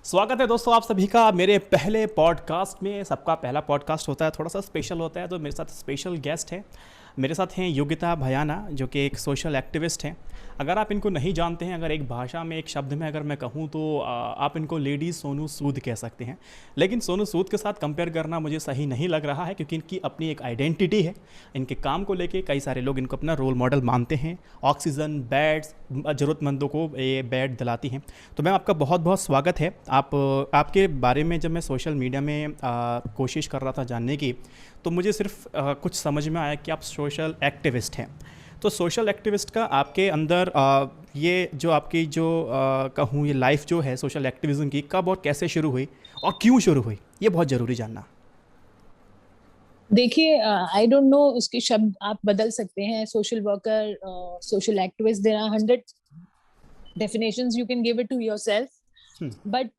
स्वागत है दोस्तों आप सभी का मेरे पहले पॉडकास्ट में। सबका पहला पॉडकास्ट होता है, थोड़ा सा स्पेशल होता है। तो मेरे साथ स्पेशल गेस्ट हैं। मेरे साथ हैं योगिता भयाना, जो कि एक सोशल एक्टिविस्ट हैं। अगर आप इनको नहीं जानते हैं, अगर एक भाषा में, एक शब्द में अगर मैं कहूँ तो आप इनको लेडी सोनू सूद कह सकते हैं। लेकिन सोनू सूद के साथ कंपेयर करना मुझे सही नहीं लग रहा है, क्योंकि इनकी अपनी एक आइडेंटिटी है। इनके काम को लेके कई सारे लोग इनको अपना रोल मॉडल मानते हैं। ऑक्सीजन, बेड्स, ज़रूरतमंदों को ये बेड दिलाती हैं। तो मैम, आपका बहुत बहुत स्वागत है। आपके बारे में जब मैं सोशल मीडिया में कोशिश कर रहा था जानने की, तो मुझे सिर्फ कुछ समझ में आया कि आप सोशल एक्टिविस्ट हैं। तो सोशल एक्टिविस्ट का आपके अंदर ये जो आपकी जो कहूँ ये लाइफ जो है सोशल एक्टिविज़म की, कब और कैसे शुरू हुई और क्यों शुरू हुई, ये बहुत ज़रूरी जानना। देखिए, आई डोंट नो उसके शब्द आप बदल सकते हैं। Social worker, social activist, there are 100 definitions you can give it to yourself, but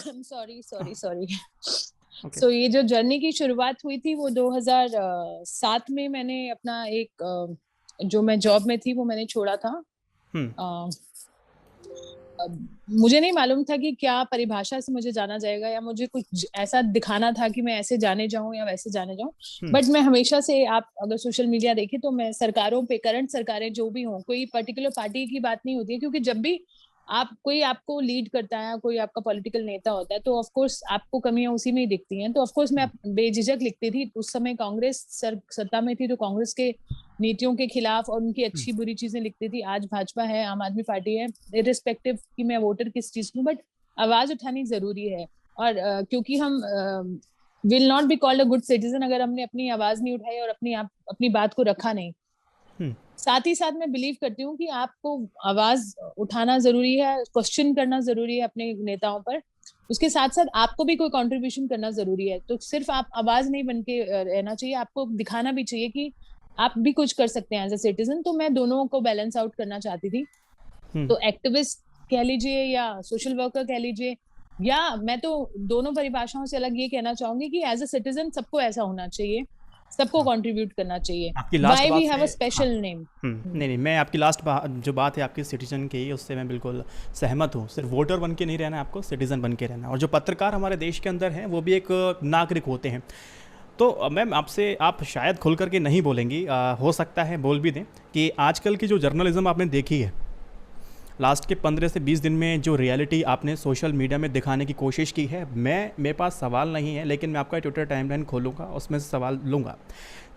I'm sorry. Okay. So ये जो जर्नी की शुरुआत हुई थी वो 2007 में मैंने अपना एक जो मैं जॉब में थी वो मैंने छोड़ा था। मुझे नहीं मालूम था कि क्या परिभाषा से मुझे जाना जाएगा, या मुझे कुछ ऐसा दिखाना था कि मैं ऐसे जाने जाऊं या वैसे जाने जाऊं। बट मैं हमेशा से, आप अगर सोशल मीडिया देखें तो मैं सरकारों पे, करंट सरकारें जो भी हों, कोई पर्टिकुलर पार्टी की बात नहीं होती है, क्योंकि जब भी कोई आपको लीड करता है, कोई आपका पॉलिटिकल नेता होता है, तो ऑफ कोर्स आपको कमियां उसी में ही दिखती हैं। तो ऑफ कोर्स मैं बेझिझक लिखती थी। उस समय कांग्रेस सत्ता में थी, तो कांग्रेस के नीतियों के खिलाफ और उनकी अच्छी बुरी चीजें लिखती थी। आज भाजपा है, आम आदमी पार्टी है, इररिस्पेक्टिव कि मैं वोटर किस चीज की, बट आवाज उठानी जरूरी है। और क्योंकि हम will not be called a good citizen अगर हमने अपनी आवाज नहीं उठाई और अपनी बात को रखा नहीं। साथ ही साथ मैं बिलीव करती हूँ कि आपको आवाज उठाना जरूरी है, क्वेश्चन करना जरूरी है अपने नेताओं पर। उसके साथ साथ आपको भी कोई कंट्रीब्यूशन करना जरूरी है। तो सिर्फ आप आवाज नहीं बन के रहना चाहिए, आपको दिखाना भी चाहिए कि आप भी कुछ कर सकते हैं एज अ सिटीजन। तो मैं दोनों को बैलेंस आउट करना चाहती थी। तो एक्टिविस्ट कह लीजिए या सोशल वर्कर कह लीजिए, या मैं तो दोनों परिभाषाओं से अलग ये कहना चाहूंगी कि एज अ सिटीजन सबको ऐसा होना चाहिए, सबको कंट्रीब्यूट करना चाहिए। आपकी लास्ट व्हाई बात वी हैव अ से स्पेशल नेम। नहीं, मैं आपकी लास्ट जो बात है आपकी सिटीजन की, उससे मैं बिल्कुल सहमत हूँ। सिर्फ वोटर बन के नहीं रहना है, आपको सिटीजन बन के रहना है। और जो पत्रकार हमारे देश के अंदर हैं वो भी एक नागरिक होते हैं। तो मैम, आपसे आप शायद खुल करके नहीं बोलेंगी, हो सकता है बोल भी दें, कि आजकल की जो जर्नलिज्म आपने देखी है लास्ट के 15 से 20 दिन में, जो रियलिटी आपने सोशल मीडिया में दिखाने की कोशिश की है, मेरे पास सवाल नहीं है, लेकिन मैं आपका ट्विटर टाइमलाइन खोलूँगा, उसमें से सवाल लूँगा।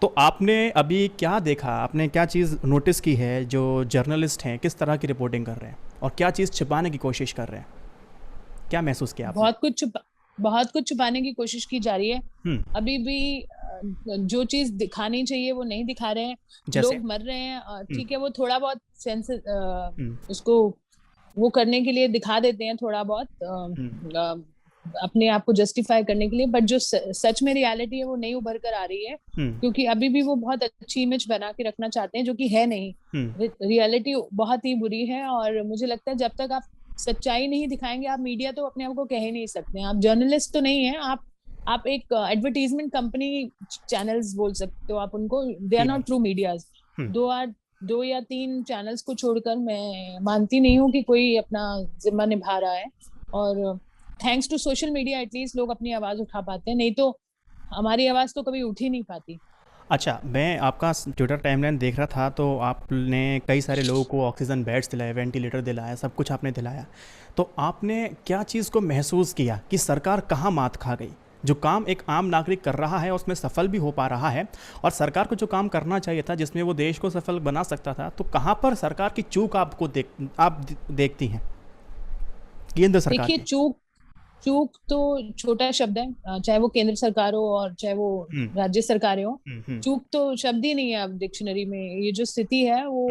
तो आपने अभी क्या देखा, आपने क्या चीज़ नोटिस की है? जो जर्नलिस्ट हैं किस तरह की रिपोर्टिंग कर रहे हैं और क्या चीज़ छिपाने की कोशिश कर रहे हैं, क्या महसूस किया आपने? बहुत कुछ छुपाने की कोशिश की जा रही है। अभी भी जो चीज दिखानी चाहिए वो नहीं दिखा रहे हैं। जैसे? लोग मर रहे हैं, ठीक है, वो थोड़ा बहुत सेंस उसको वो करने के लिए दिखा देते हैं, थोड़ा बहुत अपने आप को जस्टिफाई करने के लिए। बट जो सच में रियलिटी है वो नहीं उभर कर आ रही है, क्योंकि अभी भी वो बहुत अच्छी इमेज बना के रखना चाहते हैं, जो कि है नहीं। रियलिटी बहुत ही बुरी है। और मुझे लगता है जब तक आप सच्चाई नहीं दिखाएंगे, आप मीडिया तो अपने आप को कह ही नहीं सकते। आप जर्नलिस्ट तो नहीं है, आप एक एडवर्टीजमेंट कंपनी चैनल्स बोल सकते हो आप उनको। They are not true medias. दो या तीन चैनल्स को छोड़कर मैं मानती नहीं हूँ कि कोई अपना जिम्मा निभा रहा है। और thanks to social media at least लोग अपनी आवाज उठा पाते हैं, नहीं तो हमारी आवाज तो कभी उठ ही नहीं पाती। अच्छा, मैं आपका ट्विटर टाइमलाइन देख रहा था, तो आपने कई सारे लोगों को ऑक्सीजन बेड्स दिलाए, वेंटिलेटर दिलाया, सब कुछ आपने दिलाया। तो आपने क्या चीज़ को महसूस किया कि सरकार कहाँ मात खा गई? जो काम एक आम नागरिक कर रहा है उसमें सफल भी हो पा रहा है, और सरकार को जो काम करना चाहिए था जिसमें वो देश को सफल बना सकता था, तो कहाँ पर सरकार की चूक आप देखती हैं केंद्र सरकार देखिए, की? चूक तो छोटा शब्द है, चाहे वो केंद्र सरकार हो और चाहे वो राज्य सरकारें हो। चूक तो शब्द ही नहीं है अब डिक्शनरी में। ये जो स्थिति है वो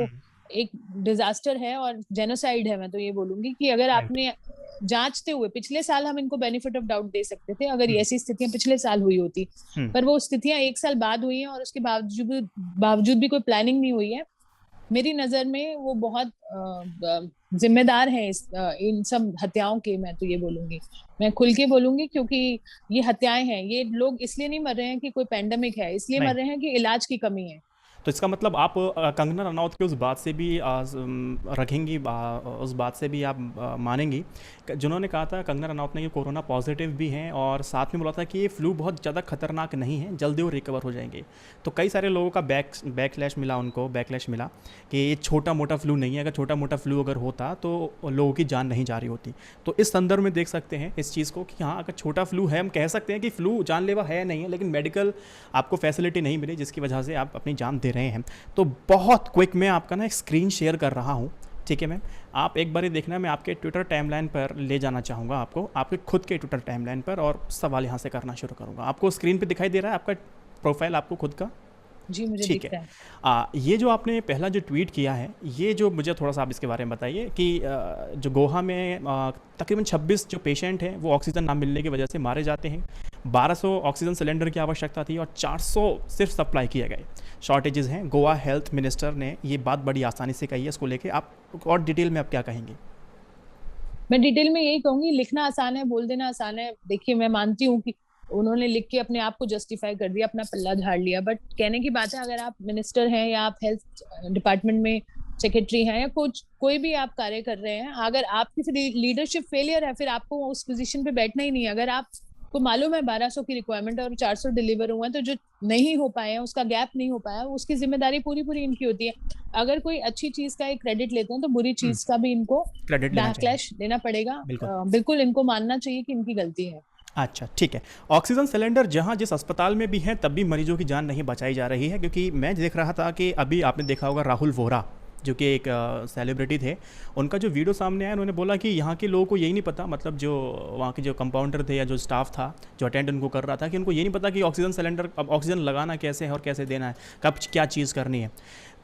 एक डिजास्टर है और जेनोसाइड है। मैं तो ये बोलूंगी कि अगर राइट। आपने जांचते हुए, पिछले साल हम इनको बेनिफिट ऑफ डाउट दे सकते थे अगर ऐसी स्थितियां पिछले साल हुई होती, पर वो स्थितियां एक साल बाद हुई हैं और उसके बावजूद भी कोई प्लानिंग नहीं हुई है। मेरी नजर में वो बहुत जिम्मेदार है इन सब हत्याओं के। मैं तो ये बोलूंगी, मैं खुल के बोलूंगी, क्योंकि ये हत्याएं हैं। ये लोग इसलिए नहीं मर रहे हैं कि कोई पेंडेमिक है, इसलिए नहीं, मर रहे हैं कि इलाज की कमी है। तो इसका मतलब आप कंगना रनौत की उस बात से भी रखेंगी, उस बात से भी आप मानेंगी जिन्होंने कहा था कंगना रनौत ने कि कोरोना पॉजिटिव भी हैं और साथ में बोला था कि ये फ्लू बहुत ज़्यादा खतरनाक नहीं है, जल्दी वो रिकवर हो जाएंगे। तो कई सारे लोगों का बैकलैश मिला कि ये छोटा मोटा फ्लू नहीं है, अगर छोटा मोटा फ्लू अगर होता तो लोगों की जान नहीं जा रही होती। तो इस संदर्भ में देख सकते हैं इस चीज़ को कि हाँ, अगर छोटा फ्लू है, हम कह सकते हैं कि फ्लू जानलेवा है नहीं है, लेकिन मेडिकल आपको फैसिलिटी नहीं मिली जिसकी वजह से आप अपनी जान दे रहे हैं। तो बहुत क्विक मैं आपका ना एक स्क्रीन शेयर कर रहा हूँ, ठीक है मैम, आप एक बार ही देखना, मैं आपके ट्विटर टाइमलाइन पर ले जाना चाहूँगा आपको, आपके खुद के ट्विटर टाइमलाइन पर, और सवाल यहाँ से करना शुरू करूँगा। आपको स्क्रीन पे दिखाई दे रहा है आपका प्रोफाइल आपको खुद का? जी मुझे ठीक दिख है। रहा है। ये जो आपने पहला जो ट्वीट किया है, ये जो मुझे थोड़ा सा आप इसके बारे में बताइए कि जो गोवा में तकरीबन 26 जो पेशेंट हैं वो ऑक्सीजन ना मिलने की वजह से मारे जाते हैं। 1200 ऑक्सीजन सिलेंडर की आवश्यकता थी और 400 सिर्फ सप्लाई किए गए। शॉर्टेजेस हैं। गोवा हेल्थ मिनिस्टर ने ये बात बड़ी आसानी से कही है, इसको लेके आप और डिटेल में आप क्या कहेंगे? मैं डिटेल में यही कहूंगी, लिखना आसान है, बोल देना आसान है। देखिए मैं मानती हूँ कि उन्होंने लिख के अपने आप को जस्टिफाई कर दिया, अपना पल्ला झाड़ लिया, बट कहने की बात है, अगर आप मिनिस्टर हैं या आप हेल्थ डिपार्टमेंट में सेक्रेटरी हैं या कुछ कोई भी आप कार्य कर रहे हैं, अगर आपकी लीडरशिप फेलियर है, फिर आपको उस पोजीशन पे बैठना ही नहीं है। अगर आपको मालूम है 1200 की रिक्वायरमेंट और 400 डिलीवर हुआ है, तो जो नहीं हो पाए हैं, उसका गैप नहीं हो पाया, उसकी जिम्मेदारी पूरी पूरी इनकी होती है। अगर कोई अच्छी चीज का एक क्रेडिट लेते हैं तो बुरी चीज का भी इनको क्रेडिट लेना चाहिए। बैकलैश देना पड़ेगा। बिल्कुल। बिल्कुल इनको मानना चाहिए कि इनकी गलती है। अच्छा, ठीक है। ऑक्सीजन सिलेंडर जहाँ जिस अस्पताल में भी हैं तब भी मरीजों की जान नहीं बचाई जा रही है, क्योंकि मैं देख रहा था कि अभी आपने देखा होगा राहुल वोहरा जो कि एक सेलिब्रिटी थे, उनका जो वीडियो सामने आया, उन्होंने बोला कि यहाँ के लोगों को यही नहीं पता, मतलब जो वहाँ के जो कंपाउंडर थे या जो स्टाफ था जो अटेंड उनको कर रहा था, कि उनको ये नहीं पता कि ऑक्सीजन सिलेंडर अब ऑक्सीजन लगाना कैसे है और कैसे देना है, कब क्या चीज़ करनी है।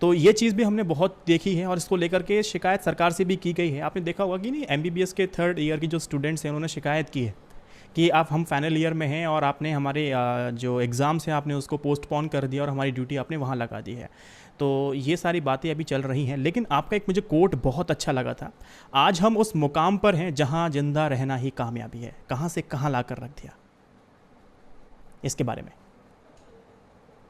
तो ये चीज़ भी हमने बहुत देखी है और इसको लेकर के शिकायत सरकार से भी की गई है। आपने देखा होगा कि नहीं, MBBS के 3rd ईयर की जो स्टूडेंट्स हैं उन्होंने शिकायत की है कि आप हम फाइनल ईयर में हैं और आपने हमारे जो एग्ज़ाम्स हैं आपने उसको पोस्टपोन कर दिया और हमारी ड्यूटी आपने वहाँ लगा दी है। तो ये सारी बातें अभी चल रही हैं। लेकिन आपका एक मुझे कोट बहुत अच्छा लगा था, आज हम उस मुकाम पर हैं जहाँ जिंदा रहना ही कामयाबी है। कहाँ से कहाँ ला कर रख दिया, इसके बारे में?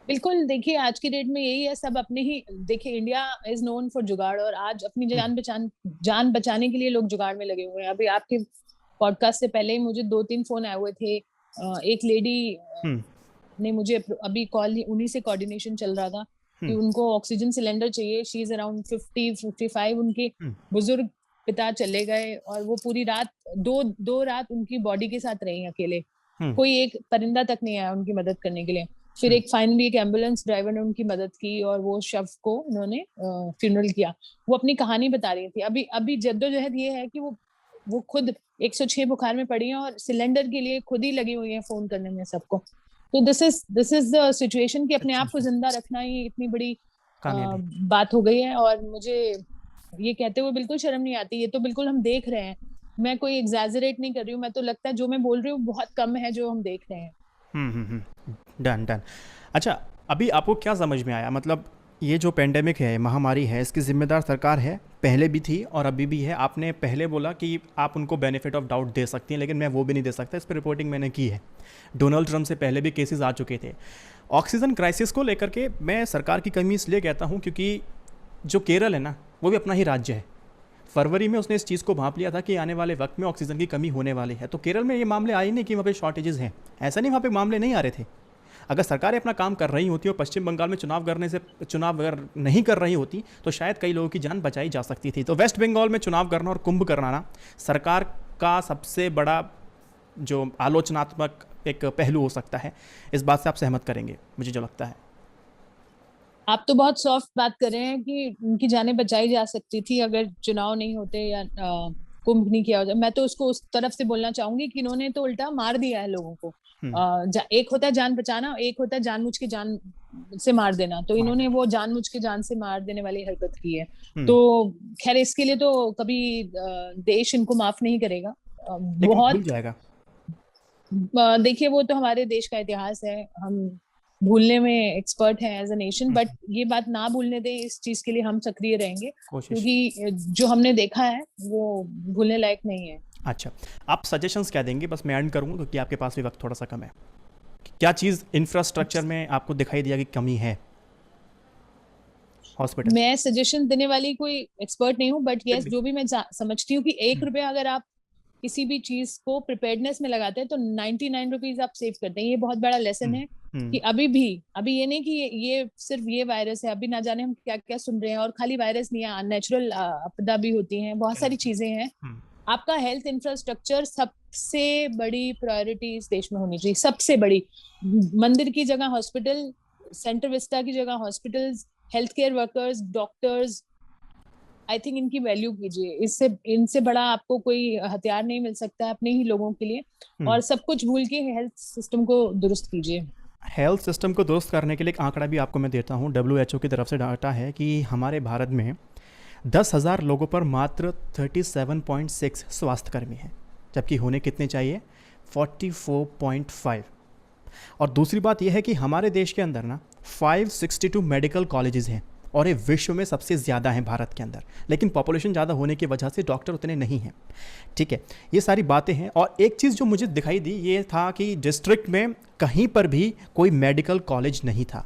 बिल्कुल, देखिए आज की डेट में यही है, सब अपने ही, देखिए इंडिया इज नोन फॉर जुगाड़, और आज अपनी जान बचाने के लिए लोग जुगाड़ में लगे हुए हैं। अभी आपके पॉडकास्ट से पहले ही मुझे 2-3 फोन आए हुए थे। एक लेडी ने मुझे अभी कॉल, उन्हीं से कोऑर्डिनेशन चल रहा था कि उनको ऑक्सीजन सिलेंडर चाहिए। शी इज अराउंड 50-55, उनके बुजुर्ग पिता चले गए और वो पूरी रात दो रात उनकी बॉडी के साथ रही अकेले। कोई एक परिंदा तक नहीं आया उनकी मदद करने के लिए। फिर फाइनली एक एम्बुलेंस ड्राइवर ने उनकी मदद की और वो शव को उन्होंने फ्यूनरल किया। वो अपनी कहानी बता रही थी। अभी जद्दोजहद ये है कि वो खुद 106 बुखार में पड़ी हैं और सिलेंडर के लिए खुद ही लगी हुई हैं फोन करने में सबको। तो दिस इज द सिचुएशन कि अपने आप को जिंदा रखना ही इतनी बड़ी बात हो गई है। और मुझे ये कहते हुए बिल्कुल शर्म नहीं आती, ये तो बिल्कुल हम देख रहे हैं। मैं कोई एग्जैजरेट नहीं कर रही हूँ, मैं तो लगता है जो मैं बोल रही हूँ बहुत कम है जो हम देख रहे हैं। डन। अच्छा, अभी आपको क्या समझ में आया, मतलब ये जो पेंडेमिक है, महामारी है, इसकी जिम्मेदार सरकार है, पहले भी थी और अभी भी है। आपने पहले बोला कि आप उनको बेनिफिट ऑफ डाउट दे सकती हैं, लेकिन मैं वो भी नहीं दे सकता। इस पर रिपोर्टिंग मैंने की है, डोनाल्ड ट्रंप से पहले भी केसेस आ चुके थे। ऑक्सीजन क्राइसिस को लेकर के मैं सरकार की कमी इसलिए कहता हूँ क्योंकि जो केरल है ना, वो भी अपना ही राज्य है। फरवरी में उसने इस चीज़ को भांप लिया था कि आने वाले वक्त में ऑक्सीजन की कमी होने वाली है। तो केरल में ये मामले आए नहीं कि वहाँ पे शॉर्टेजेस हैं, ऐसा नहीं, वहाँ पे मामले नहीं आ रहे थे। अगर सरकारें अपना काम कर रही होती और पश्चिम बंगाल में चुनाव अगर नहीं कर रही होती तो शायद कई लोगों की जान बचाई जा सकती थी। तो वेस्ट बंगाल में चुनाव करना और कुंभ कराना सरकार का सबसे बड़ा जो आलोचनात्मक एक पहलू हो सकता है। इस बात से आप सहमत करेंगे, मुझे जो लगता है। आप तो बहुत सॉफ्ट बात कर रहे हैं कि उनकी जानें बचाई जा सकती थी अगर चुनाव नहीं होते या कुंभ नहीं किया होता। मैं तो उसको उस तरफ से बोलना चाहूंगी कि इन्होंने तो उल्टा मार दिया है लोगों को। एक होता है जान बचाना, एक होता है जानबूझ के जान से मार देना। तो इन्होंने वो जानबूझ के जान से मार देने वाली हरकत की है। तो खैर इसके लिए तो कभी देश इनको माफ नहीं करेगा। बहुत जाएगा। देखिए वो तो हमारे देश का इतिहास है, हम भूलने में एक्सपर्ट हैं एज अ नेशन, बट ये बात ना भूलने दें। इस चीज के लिए हम सक्रिय रहेंगे क्योंकि जो हमने देखा है वो भूलने लायक नहीं है। अच्छा, आप सजेशंस क्या देंगे? बस मैं एंड करूंगा क्योंकि आपके पास भी वक्त थोड़ा सा कम है। क्या चीज़ इंफ्रास्ट्रक्चर में आपको दिखाई दिया कि कमी है? हॉस्पिटल? मैं सजेशन देने वाली कोई एक्सपर्ट नहीं हूँ, बट फिर यस, भी। जो भी मैं समझती हूँ कि 1 रुपया अगर आप किसी भी चीज को प्रिपेयर्डनेस में लगाते हैं तो 99 रुपीज आप सेव करते हैं। ये बहुत बड़ा लेसन हम्म, है कि हम्म, अभी ये नहीं कि ये सिर्फ ये वायरस है, अभी ना जाने हम क्या क्या सुन रहे हैं। और खाली वायरस नहीं है, नेचुरल आपदा भी होती है, बहुत सारी correct, चीजें हैं। हम्म, आपका हेल्थ इंफ्रास्ट्रक्चर सबसे बड़ी प्रायोरिटी इस देश में होनी चाहिए, सबसे बड़ी। मंदिर की जगह हॉस्पिटल, सेंटर विस्टा की जगह hospitals, health care workers, doctors, I think इनकी वैल्यू कीजिए। इससे इनसे बड़ा आपको कोई हथियार नहीं मिल सकता है अपने ही लोगों के लिए। हम्म। और सब कुछ भूल के हेल्थ सिस्टम को दुरुस्त कीजिए। हेल्थ सिस्टम को दुरुस्त करने के लिए एक आंकड़ा भी आपको मैं देता हूँ। WHO की तरफ से डाटा है कि हमारे भारत में 10,000 लोगों पर मात्र 37.6 स्वास्थ्यकर्मी हैं, जबकि होने कितने चाहिए? 44.5। और दूसरी बात यह है कि हमारे देश के अंदर ना 562 मेडिकल कॉलेजेस हैं, और ये विश्व में सबसे ज़्यादा हैं भारत के अंदर। लेकिन पॉपुलेशन ज़्यादा होने की वजह से डॉक्टर उतने नहीं हैं। ठीक है, ये सारी बातें हैं। और एक चीज़ जो मुझे दिखाई दी ये था कि डिस्ट्रिक्ट में कहीं पर भी कोई मेडिकल कॉलेज नहीं था,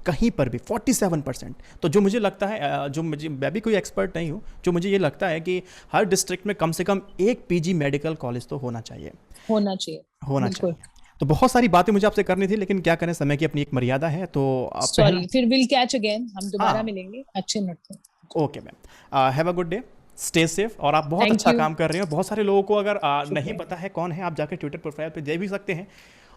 कहीं पर भी 47%। तो जो मुझे लगता है, जो मुझे, मैं भी कोई एक्सपर्ट नहीं हूँ, जो मुझे ये लगता है कि हर डिस्ट्रिक्ट में कम से कम एक PG मेडिकल कॉलेज तो होना चाहिए, होना चाहिए, होना बिल्कुल। चाहिए। तो बहुत सारी बातें मुझे आपसे करनी थी, लेकिन क्या करें, समय की अपनी एक मर्यादा है। तो पहला, सॉरी, फिर विल कैच अगेन, हम दोबारा हाँ, मिलेंगे अच्छे नोट पे। Okay ma'am, have a good day, stay safe. और आप बहुत थैंक अच्छा यू। काम कर रहे हो। बहुत सारे लोगों को अगर नहीं शुक्रिया। पता है कौन है, आप जाकर ट्विटर प्रोफाइल पे दे भी सकते हैं।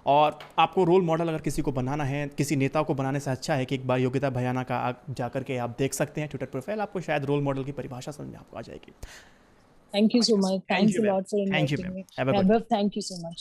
और आपको रोल मॉडल अगर किसी को बनाना है, किसी नेता को बनाने से अच्छा है कि एक बार योगिता भयाना का जाकर के आप देख सकते हैं ट्विटर प्रोफाइल, आपको शायद रोल मॉडल की परिभाषा समझ में आपको आ जाएगी। Thank you so much, thank thanks you a ma'am, lot for thank you inviting ma'am, me. Have a good Vaibhav, day. Thank you so much.